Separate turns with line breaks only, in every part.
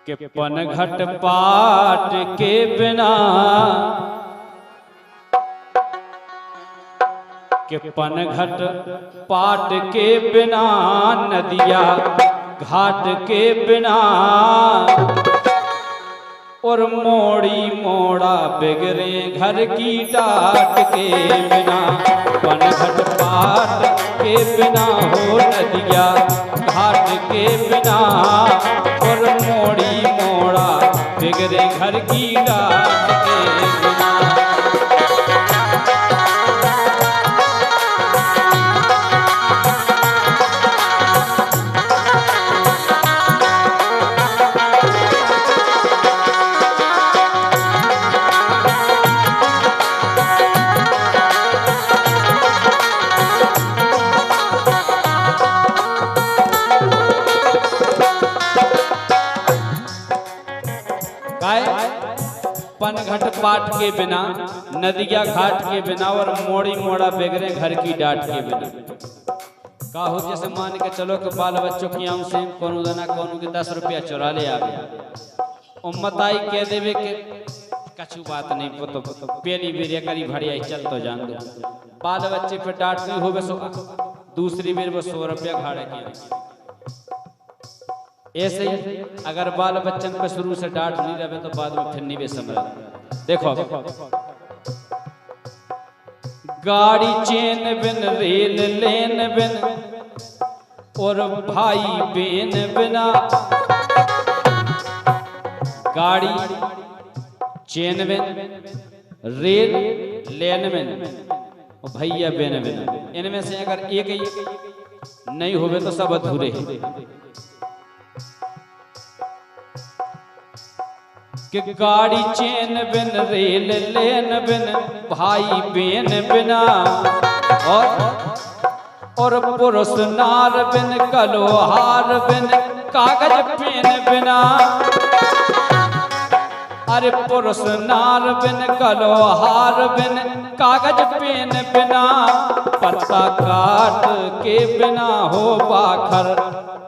कि पनघट पाट के बिना, कि पनघट पाट के बिना, नदिया घाट के बिना, और मोड़ी मोड़ा बिगड़े घर की डाट के बिना। पनघट पाट के बिना हो नदिया घाट के बिना, और मोड़ी मोड़ा बिगड़े घर की डाट के बिना। पनघट पाट के बिना, नदिया घाट के बिना, और मोड़ी मोड़ा बेगरे घर की डाट के बिना। का हो जैसे मान के चलो कि बाल बच्चों की आम से कोनो जना कोनो के 10 रुपया चुरा ले आ गया, उम्मताई कह देवे के कछु बात नहीं, तो पहली बेर करी भड़िया चल तो जान दो। बाल बच्चे पे डांट नहीं होवे सो दूसरी बेर वो 100 रुपया घाड़े की। ऐसे ही अगर बाल बच्चन पे शुरू से डांट नहीं रहे तो बाद में फिर नहीं वे समझ। देखो गाड़ी चेन बिन, रेल लेन बिन, और भाई बेन बिना। गाड़ी चेन बिन, रेल लेन बिन, और भैया बेन बिन, इनमें से अगर एक ही नहीं होवे तो सब अधूरे हैं। कि गाड़ी चेन बिन, रेल लेन बिन, भाई बेन बिना, और पुरुष नार बिन, कलोहार बिन, कागज पेन बिना। अरे पुरुष नार बिन, कलोहार बिन, कागज पेन बिना, पत्ता काट के बिना हो बाखर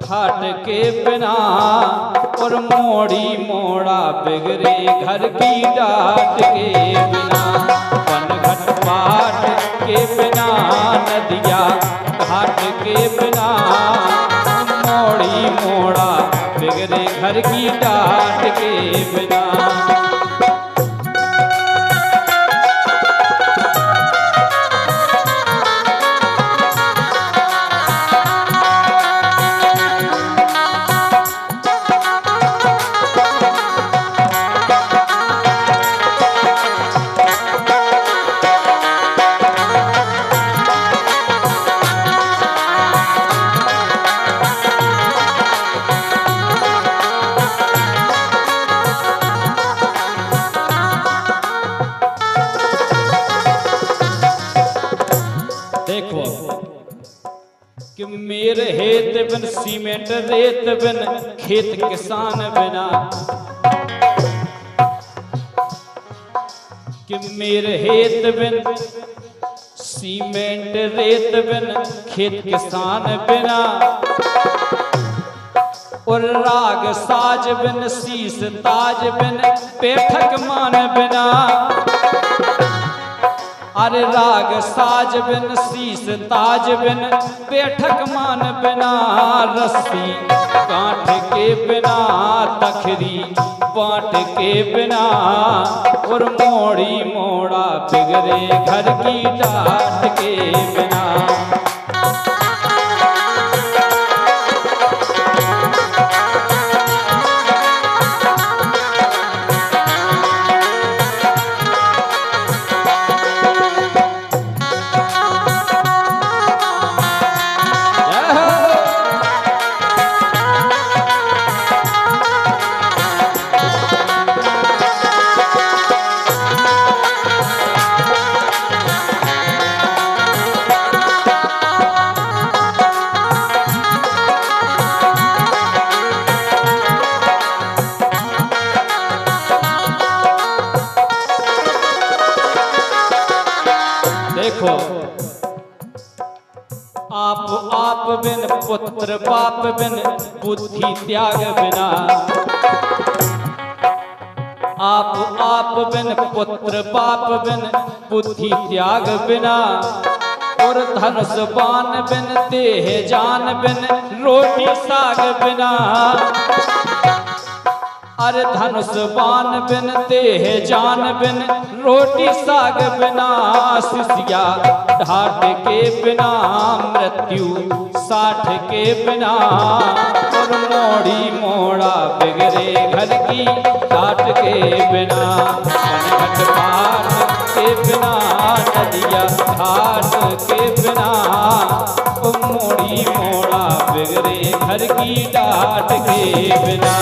ठाट के बिना, और मोड़ी मोड़ा बिगड़े घर की डाट के बिना। पनघट पाट के बिना, नदिया घाट के बिना, मोड़ी मोड़ा बिगड़े घर की डाट के बिना। कि मेरे हेत बिन, सीमेंट रेत बिन, खेत किसान बिना। कि मेरे हेत बिन, सीमेंट रेत बिन, खेत किसान बिना, और राग साज बिन, शीश ताज बिन, बैठक मान बिना। अरे राग साज बिन, शीश ताज बिन, बैठक मान बिना, रस्सी कांठ के बिना, तखरी बांट के बिना, और मोड़ी मोड़ा बिगड़े घर की डाट के बिना। देखो आप बिन पुत्र बाप बिन बुद्धि त्याग बिना आप बिन पुत्र बाप बिन बुद्धि त्याग बिना, और धनुष बाण बिन देह जान बिन रोटी साग बिना। अरे धनुष बाण बिन देह जान बिन रोटी साग बिना, शिष्या ढाट के बिना मृत्यु साठ के बिना, और मोड़ी मोड़ा बिगड़े घर की डाट के बिना। घट पार के बिना नदिया घाट के बिना, मोड़ी मोड़ा बिगड़े घर की डाट के बिना।